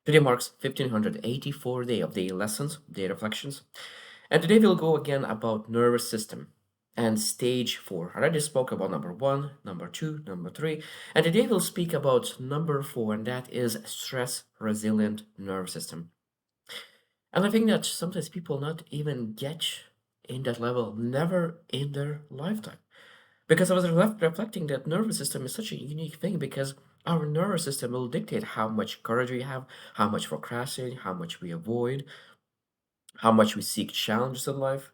Today marks 1584 day of daily lessons, day reflections, and today we'll go again about nervous system and stage 4. I already spoke about number 1, number 2, number 3, and today we'll speak about number 4, and that is stress resilient nervous system. And I think that sometimes people not even get in that level, never in their lifetime. Because I was reflecting that nervous system is such a unique thing because our nervous system will dictate how much courage we have, how much procrastinate, how much we avoid, how much we seek challenges in life.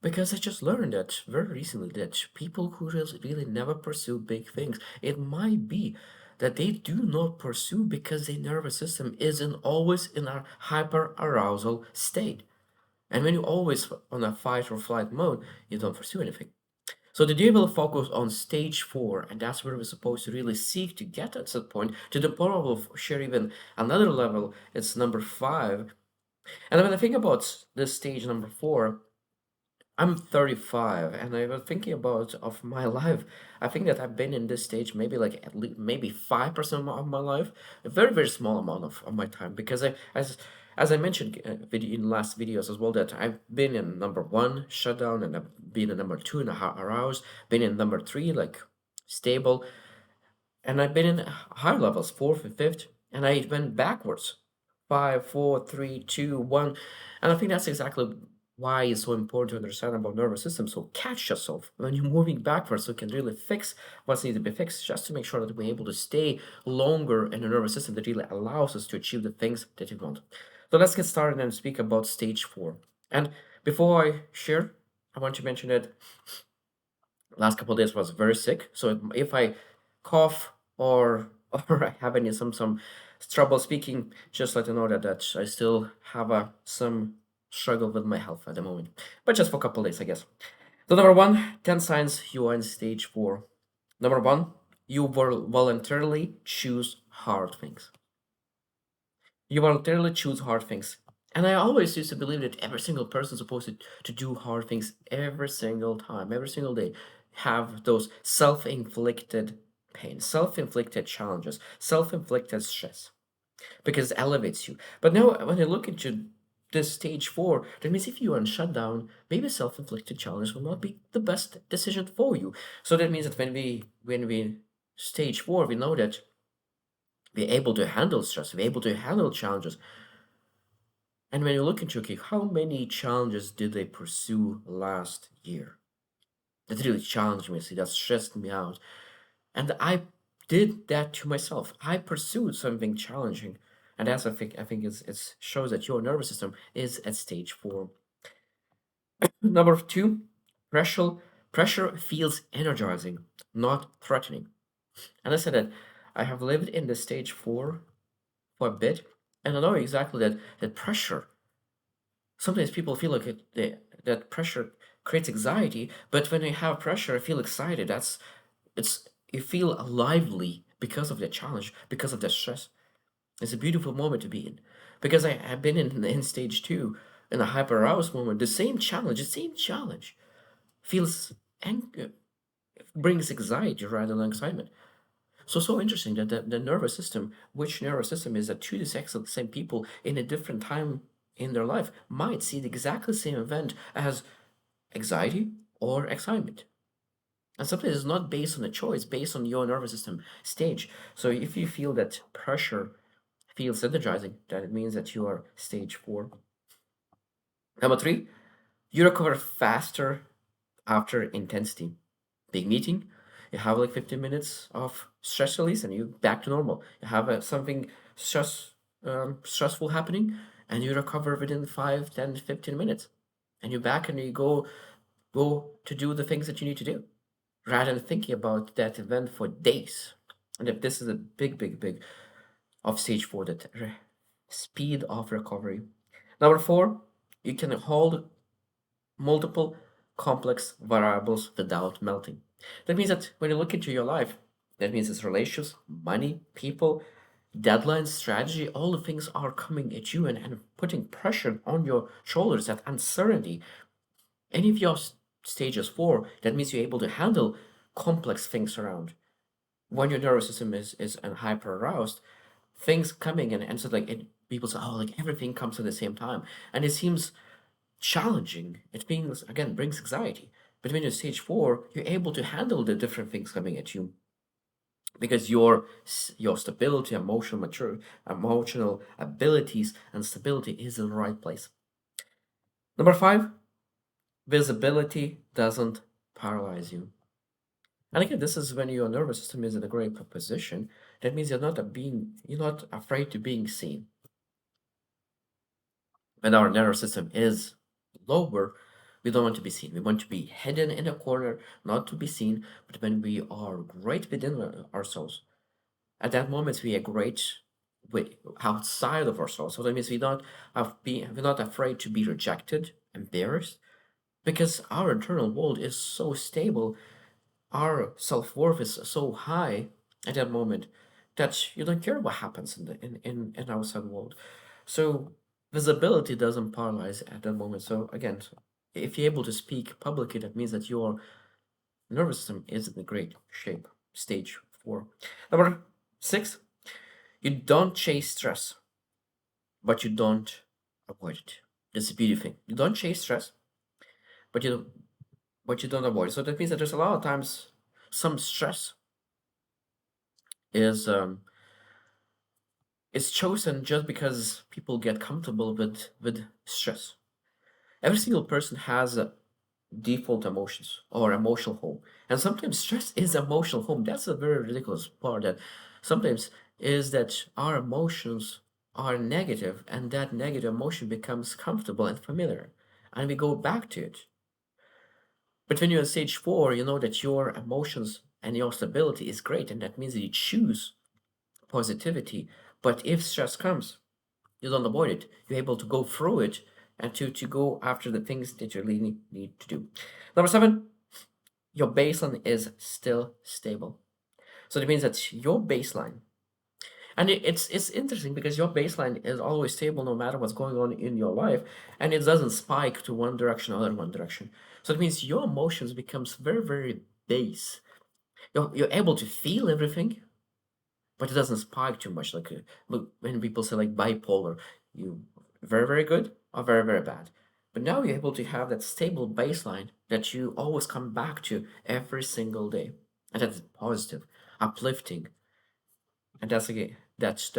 Because I just learned that very recently that people who really never pursue big things, it might be that they do not pursue because their nervous system isn't always in a hyper arousal state. And when you're always on a fight or flight mode, you don't pursue anything. So today we'll focus on stage 4, and that's where we're supposed to really seek to get at that point to the point of share even another level. It's number 5. And when I think about this stage number 4, I'm 35, and I was thinking about of my life. I think that I've been in this stage maybe like at least maybe 5% of my life, a very very small amount of my time because as I mentioned in last videos as well that I've been in number 1 shutdown and I've been in number 2 in a hours, been in number 3 like stable, and I've been in higher levels 4th and 5th, and I went backwards 5, 4, 3, 2, 1, and I think that's exactly why it's so important to understand about nervous system. So catch yourself when you're moving backwards so you can really fix what's needed to be fixed, just to make sure that we're able to stay longer in the nervous system that really allows us to achieve the things that we want. So let's get started and speak about stage 4. And before I share, I want to mention that last couple of days was very sick. So if I cough or or I have any some trouble speaking, just let you know that I still have some struggle with my health at the moment. But just for a couple of days, I guess. So number one, 10 signs you are in stage 4. Number one, you will voluntarily choose hard things. You voluntarily choose hard things. And I always used to believe that every single person is supposed to do hard things every single time, every single day. Have those self inflicted pain, self inflicted challenges, self inflicted stress, because it elevates you. But now, when I look into this stage 4, that means if you are in shutdown, maybe self inflicted challenges will not be the best decision for you. So that means that when we stage 4, we know that we're able to handle stress, we're able to handle challenges. And when you look into, okay, how many challenges did they pursue last year? That really challenged me, see, that stressed me out. And I did that to myself. I pursued something challenging. And that's I think it shows that your nervous system is at stage 4. Number 2, pressure pressure feels energizing, not threatening. And I said that I have lived in the stage 4 for a bit, and I know exactly that pressure. Sometimes people feel like that pressure creates anxiety, but when you have pressure, I feel excited. It's you feel lively because of the challenge, because of the stress. It's a beautiful moment to be in, because I have been in stage 2, in a hyper aroused moment. The same challenge feels ang- brings anxiety rather than excitement. So interesting that the nervous system, which nervous system is that two the same people in a different time in their life might see the exactly same event as anxiety or excitement. And sometimes it's not based on a choice, based on your nervous system stage. So if you feel that pressure feels energizing, then it means that you are stage 4. Number 3, you recover faster after intensity. Big meeting, you have like 15 minutes of stress release and you back to normal. You have something stressful happening and you recover within 5, 10, 15 minutes. And you're back and you go to do the things that you need to do rather than thinking about that event for days. And if this is a big of stage 4, that speed of recovery. Number 4, you can hold multiple complex variables without melting. That means that when you look into your life, that means it's relationships, money, people, deadlines, strategy, all the things are coming at you and putting pressure on your shoulders, that uncertainty. And if you're stages 4, that means you're able to handle complex things around. When your nervous system is hyper aroused, things coming, and so like people say, oh, like everything comes at the same time, and it seems challenging. It means again brings anxiety. But when you're stage four, you're able to handle the different things coming at you because your stability, emotional abilities, and stability is in the right place. Number five, visibility doesn't paralyze you. And again, this is when your nervous system is in a great position. That means you're not afraid to being seen. When our nervous system is lower, we don't want to be seen. We want to be hidden in a corner, not to be seen. But when we are great within ourselves, at that moment we are great outside of ourselves. So that means we're not afraid to be rejected, embarrassed, because our internal world is so stable, our self-worth is so high at that moment that you don't care what happens in the in outside world. So visibility doesn't paralyze at that moment. So again, if you're able to speak publicly, that means that your nervous system is in a great shape. Stage four. Number six, you don't chase stress, but you don't avoid it. That's a beautiful thing. You don't chase stress, but you don't avoid it. So that means that there's a lot of times some stress is chosen just because people get comfortable with stress. Every single person has a default emotions or emotional home, and sometimes stress is emotional home. That's a very ridiculous part. That sometimes is that our emotions are negative, and that negative emotion becomes comfortable and familiar, and we go back to it. But when you're in stage four, you know that your emotions and your stability is great, and that means that you choose positivity. But if stress comes, you don't avoid it. You're able to go through it and to go after the things that you really need to do. Number seven, your baseline is still stable. So that means that your baseline, and it's interesting because your baseline is always stable no matter what's going on in your life, and it doesn't spike to one direction or one direction. So it means your emotions becomes very, very base. You're able to feel everything, but it doesn't spike too much. Like look, when people say like bipolar, you very, very good or very, very bad. But now you're able to have that stable baseline that you always come back to every single day, and that's positive, uplifting, and that's again that's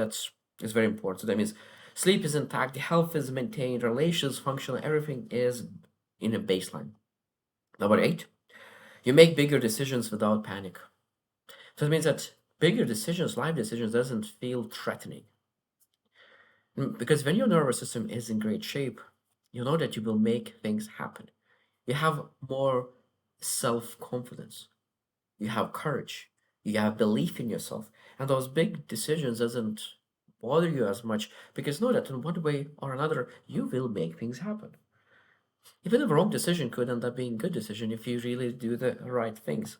is very important. So that means sleep is intact, the health is maintained, relations functional, everything is in a baseline. Number eight, you make bigger decisions without panic. So it means that bigger decisions, life decisions, doesn't feel threatening. Because when your nervous system is in great shape, you know that you will make things happen. You have more self confidence. You have courage. You have belief in yourself. And those big decisions doesn't bother you as much because know that in one way or another you will make things happen. Even a wrong decision could end up being a good decision if you really do the right things.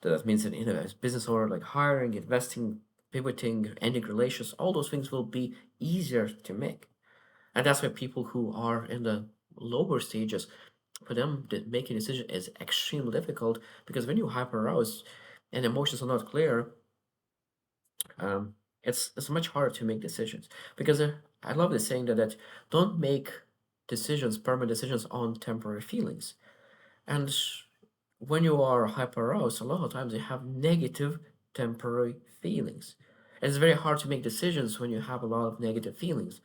That means in a business or like hiring, investing, pivoting, ending relations, all those things will be easier to make. And that's why people who are in the lower stages, for them, making a decision is extremely difficult because when you're hyper aroused and emotions are not clear, it's much harder to make decisions. Because I love this saying that don't make decisions, permanent decisions on temporary feelings. And when you are hyper aroused, a lot of times you have negative temporary feelings. And it's very hard to make decisions when you have a lot of negative feelings.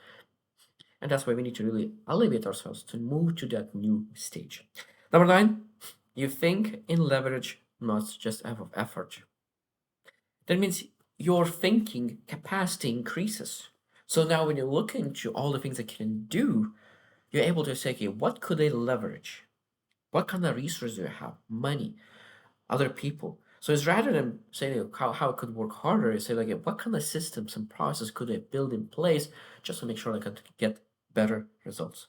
And that's why we need to really elevate ourselves to move to that new stage. Number nine, you think in leverage, not just effort. That means your thinking capacity increases. So now when you look into all the things I can do, you're able to say, okay, what could I leverage? What kind of resources do I have? Money, other people. So it's rather than saying how I could work harder, you say like, what kind of systems and processes could I build in place just to make sure I could get better results.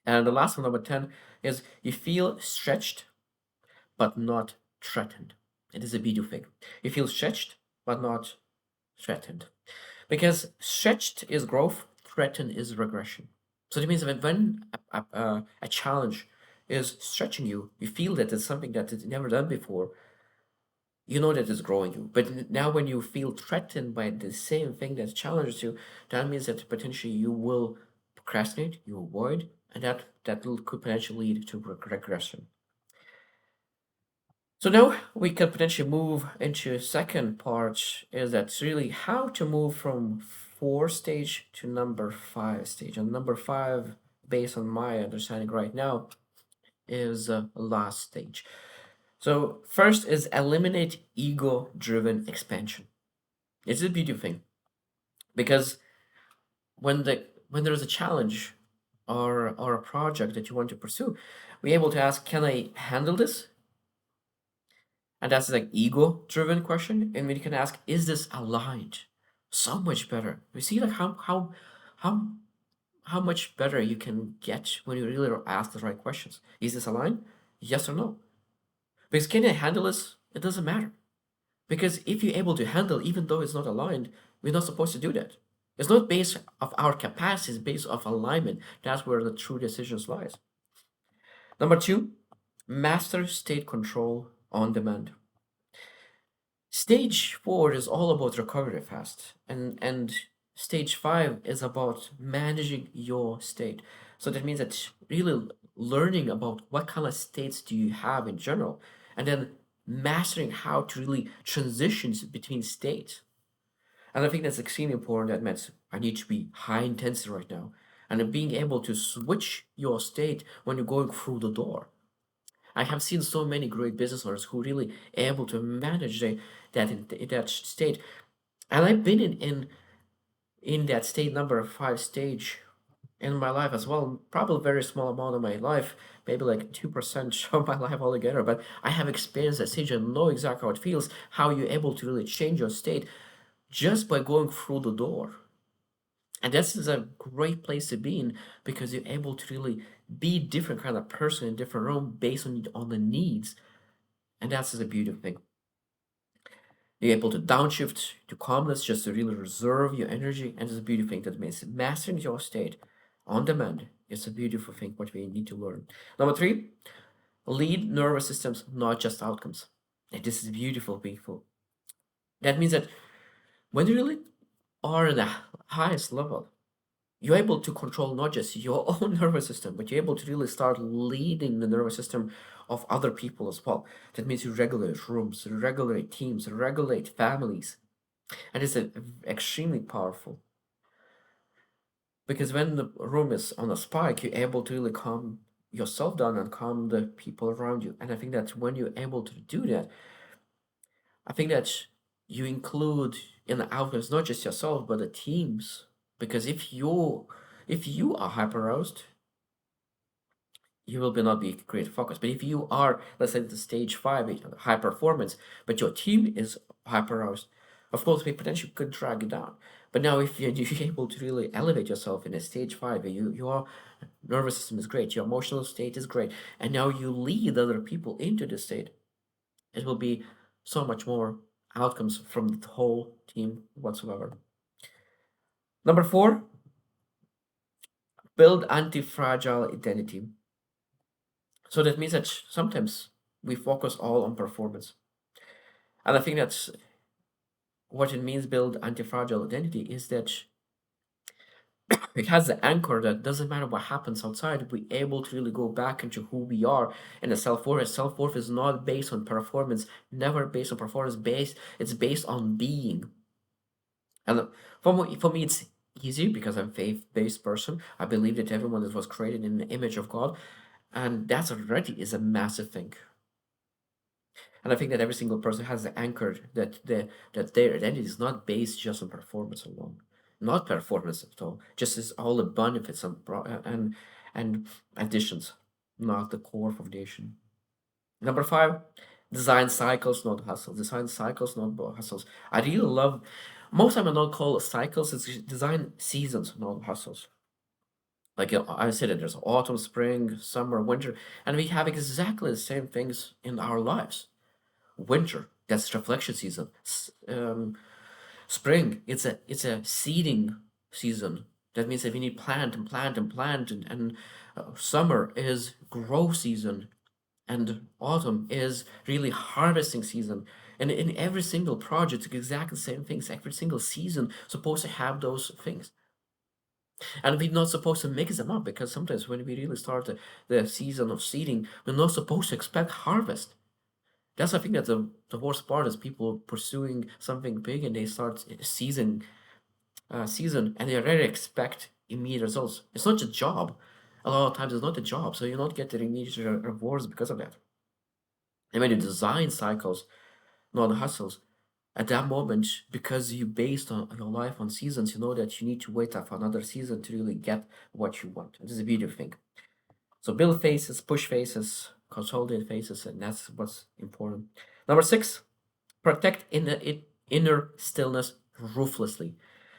And the last one, number 10, is you feel stretched but not threatened. It is a beautiful thing. You feel stretched but not threatened. Because stretched is growth, threatened is regression. So that means that when a challenge is stretching you, you feel that it's something that is never done before, you know that it's growing you. But now when you feel threatened by the same thing that challenges you, that means that potentially you will procrastinate, you avoid, and could potentially lead to regression. So now we can potentially move into second part, is that really how to move from four stage to number five stage. And number five, based on my understanding right now, is last stage. So first is eliminate ego-driven expansion. It's a beautiful thing because when there's a challenge or a project that you want to pursue, we're able to ask, can I handle this? And that's like ego-driven question. And we can ask, is this aligned? So much better. We see like how how much better you can get when you really ask the right questions. Is this aligned? Yes or no? Because can I handle this? It doesn't matter. Because if you're able to handle, even though it's not aligned, we're not supposed to do that. It's not based of our capacity, it's based off alignment. That's where the true decisions lies. Number two, master state control on demand. Stage four is all about recovery fast, and stage five is about managing your state. So that means that really learning about what kind of states do you have in general, and then mastering how to really transition between states. And I think that's extremely important. That means I need to be high intensity right now, and then being able to switch your state when you're going through the door. I have seen so many great business owners who really able to manage in that state, and I've been in that state number five stage in my life as well. Probably a very small amount of my life, maybe like 2% of my life altogether. But I have experienced that stage and know exactly how it feels. How you're able to really change your state just by going through the door. And this is a great place to be in because you're able to really be different kind of person in different room based on the needs. And that's a beautiful thing. You're able to downshift to calmness just to really reserve your energy. And it's a beautiful thing that means mastering your state on demand. It's a beautiful thing what we need to learn. Number three, lead nervous systems, not just outcomes. And this is beautiful, beautiful. That means that when you really are in the highest level, you're able to control not just your own nervous system, but you're able to really start leading the nervous system of other people as well. That means you regulate rooms, regulate teams, regulate families. And it's extremely powerful because when the room is on a spike, you're able to really calm yourself down and calm the people around you. And I think that when you're able to do that, I think that you include in the outcomes not just yourself, but the teams. Because if you are hyper aroused, you will be not be great focus. But if you are, let's say, the stage five, high performance, but your team is hyper aroused, of course, we potentially could drag you down. But now, if you're able to really elevate yourself in a stage five, your nervous system is great, your emotional state is great, and now you lead other people into this state, it will be so much more outcomes from the whole team whatsoever. Number four, build anti-fragile identity. So that means that sometimes we focus all on performance. And I think that's what it means build anti-fragile identity is that it has the anchor that doesn't matter what happens outside, we're able to really go back into who we are and the self-worth. Self-worth is not based on performance, never based on performance based, it's based on being. And for me it's easy because I'm a faith-based person. I believe that everyone that was created in the image of God, and that's already is a massive thing. And I think that every single person has the anchor that their identity is not based just on performance alone, not performance at all. Just as all the benefits and additions, not the core foundation. Number five, design cycles, not hustles. Design cycles, not hustles. I really love. Most time I don't call it cycles. It's design seasons, not hustles. Like I said, that there's autumn, spring, summer, winter, and we have exactly the same things in our lives. Winter, that's reflection season. Spring, it's a seeding season. That means that we need plant and plant and plant, and summer is grow season, and autumn is really harvesting season. And in every single project, it's exactly the same things. Every single season supposed to have those things. And we're not supposed to mix them up because sometimes when we really start the season of seeding, we're not supposed to expect harvest. That's I think that's the worst part is people pursuing something big and they start season and they already expect immediate results. It's not a job. A lot of times it's not a job, so you not get the immediate rewards because of that. And when you design cycles, not hustles, at that moment, because you based on your life on seasons, you know that you need to wait for another season to really get what you want. This is a beautiful thing. So build phases, push phases, consolidate phases, and that's what's important. Number six, protect inner stillness ruthlessly.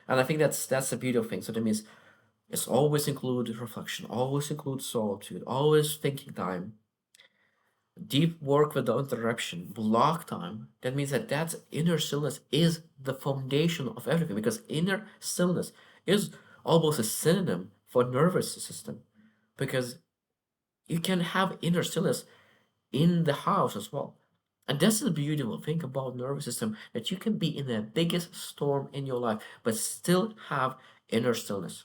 And I think that's a beautiful thing. So that means it's always include reflection, always include solitude, always thinking time, deep work without interruption, block time. That means that inner stillness is the foundation of everything because inner stillness is almost a synonym for nervous system because you can have inner stillness in the house as well. And that's the beautiful thing about nervous system that you can be in the biggest storm in your life but still have inner stillness,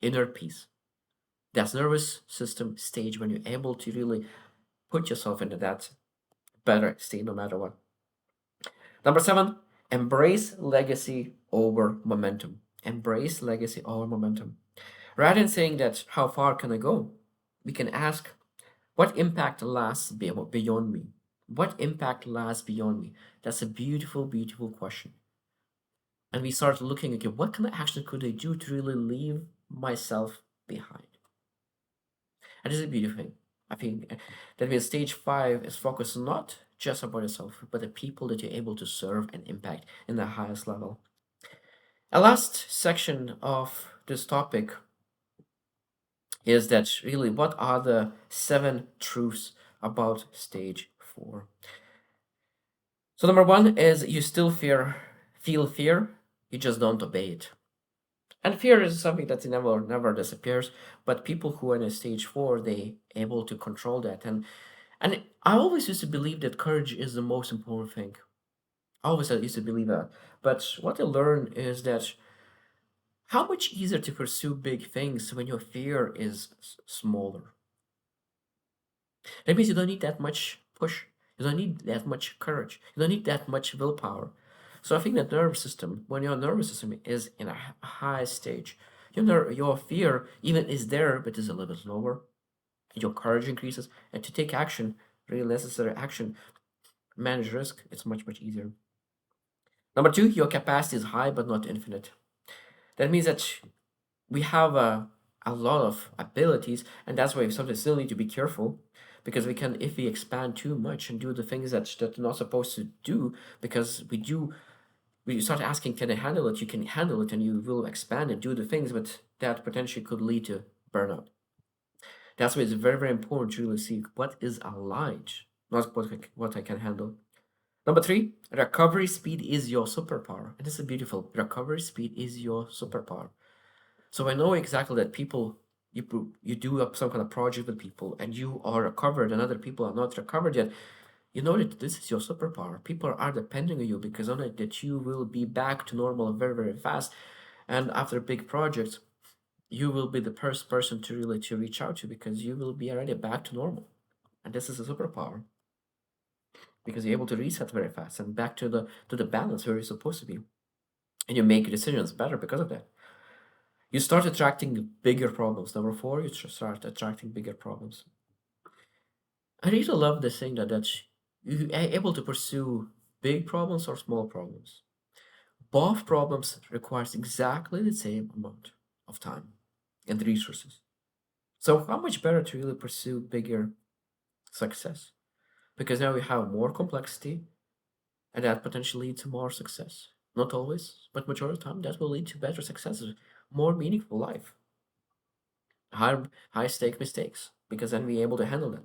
inner peace. That's nervous system stage when you're able to really put yourself into that better state no matter what. Number seven, embrace legacy over momentum. Embrace legacy over momentum. Rather than saying that how far can I go, we can ask what impact lasts beyond me? What impact lasts beyond me? That's a beautiful, beautiful question. And we start looking, okay, what kind of action could I do to really leave myself behind? And this is a beautiful thing. I think that means stage five is focused not just about yourself, but the people that you're able to serve and impact in the highest level. A last section of this topic is that really what are the seven truths about stage four? So number one is you still feel fear, you just don't obey it. And fear is something that never disappears, but people who are in a stage four, they able to control that. And I always used to believe that courage is the most important thing. I used to believe that. But what I learned is that how much easier to pursue big things when your fear is smaller. That means you don't need that much push. You don't need that much courage. You don't need that much willpower. So I think that nervous system, when your nervous system is in a high stage, your fear even is there, but is a little bit lower. Your courage increases, and to take action, really necessary action, manage risk, it's much easier. Number two, your capacity is high but not infinite. That means that we have a lot of abilities, and that's why we sometimes still need to be careful because we can, if we expand too much and do the things that we're not supposed to do, because we start asking, can I handle it? You can handle it, and you will expand and do the things, but that potentially could lead to burnout. That's why it's very important to really see what is aligned, not what I can handle. Number three, recovery speed is your superpower. And this is beautiful. Recovery speed is your superpower. So I know exactly that people you do up some kind of project with people and you are recovered and other people are not recovered yet. You know that this is your superpower. People are depending on you because on it that you will be back to normal very fast. And after big projects, you will be the first person to really to reach out to because you will be already back to normal. And this is a superpower because you're able to reset very fast and back to the balance where you're supposed to be. And you make decisions better because of that. You start attracting bigger problems. Number four, you start attracting bigger problems. I really love this thing that you are able to pursue big problems or small problems. Both problems requires exactly the same amount of time and resources. So how much better to really pursue bigger success? Because now we have more complexity and that potentially leads to more success. Not always, but majority of the time that will lead to better successes, more meaningful life, high stake mistakes, because then we're able to handle them.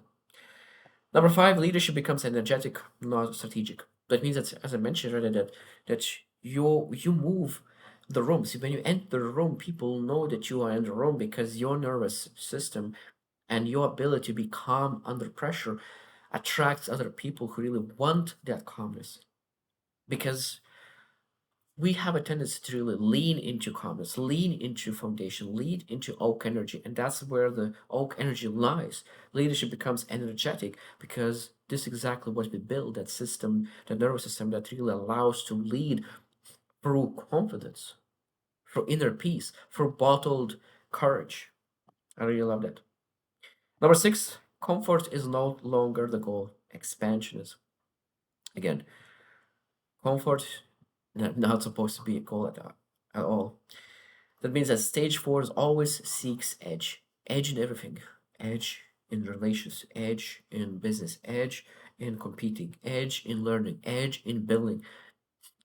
Number five, leadership becomes energetic, not strategic. That means that, as I mentioned earlier, that you move the room. See, when you enter the room, people know that you are in the room because your nervous system and your ability to be calm under pressure attracts other people who really want that calmness. because we have a tendency to really lean into calmness, lean into foundation, lean into oak energy, and that's where the oak energy lies. Leadership becomes energetic because this is exactly what we build, that system, the nervous system that really allows to lead through confidence, through inner peace, through bottled courage. I really love that. Number six, comfort is no longer the goal. Expansion is. Again, comfort not supposed to be a goal at all. That means that stage four always seeks edge. Edge in everything. Edge in relations, edge in business, edge in competing, edge in learning, edge in building,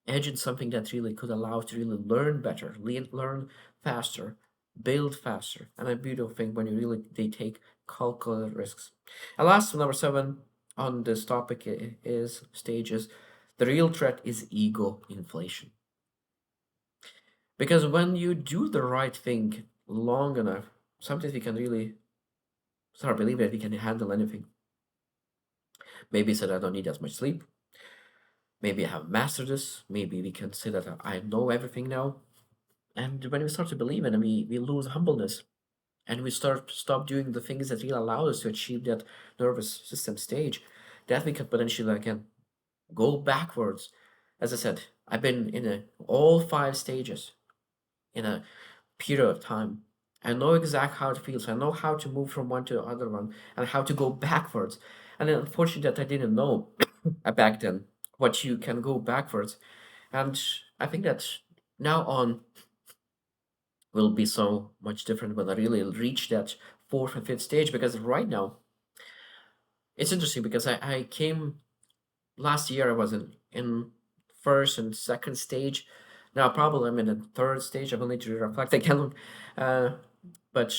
edge in something that really could allow us to really learn better, learn faster, build faster. And a beautiful thing when you really they take calculated risks. And last, number seven on this topic is stages. The real threat is ego inflation. Because when you do the right thing long enough, sometimes we can really start believing that we can handle anything. Maybe say that I don't need as much sleep. Maybe I have mastered this. Maybe we can say that I know everything now. And when we start to believe it, we lose humbleness and we stop doing the things that really allow us to achieve that nervous system stage, that we can potentially again go backwards. As I said, I've been in all five stages in a period of time. I know exactly how it feels. I know how to move from one to the other one and how to go backwards. And then unfortunately that I didn't know back then what you can go backwards. And I think that now on will be so much different when I really reach that fourth and fifth stage because right now it's interesting because I came last year I was in first and second stage. Now probably I'm in the third stage. I will need to reflect again. Uh, but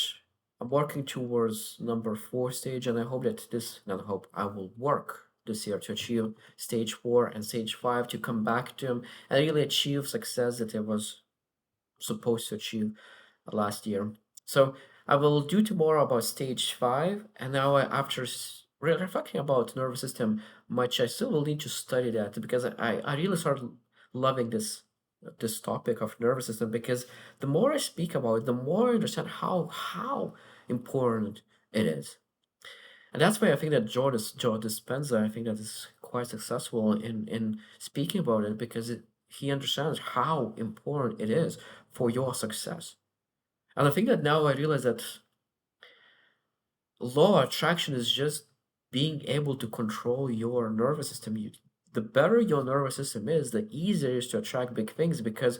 I'm working towards number four stage, and I hope that this, not hope, I will work this year to achieve stage four and stage five to come back to them and really achieve success that I was supposed to achieve last year. So I will do tomorrow about stage five, and now after reflecting about nervous system much, I still will need to study that because I really started loving this topic of nervous system because the more I speak about it, the more I understand how important it is. And that's why I think that Joe Dispenza, I think that is quite successful in speaking about it because he understands how important it is for your success. And I think that now I realize that law of attraction is just being able to control your nervous system. The better your nervous system is, the easier it is to attract big things because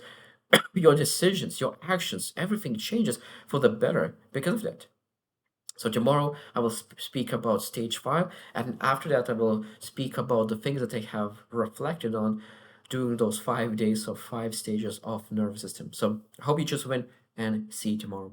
your decisions, your actions, everything changes for the better because of that. So tomorrow I will speak about stage five, and after that I will speak about the things that I have reflected on during those 5 days of five stages of nervous system. So I hope you just win and see you tomorrow.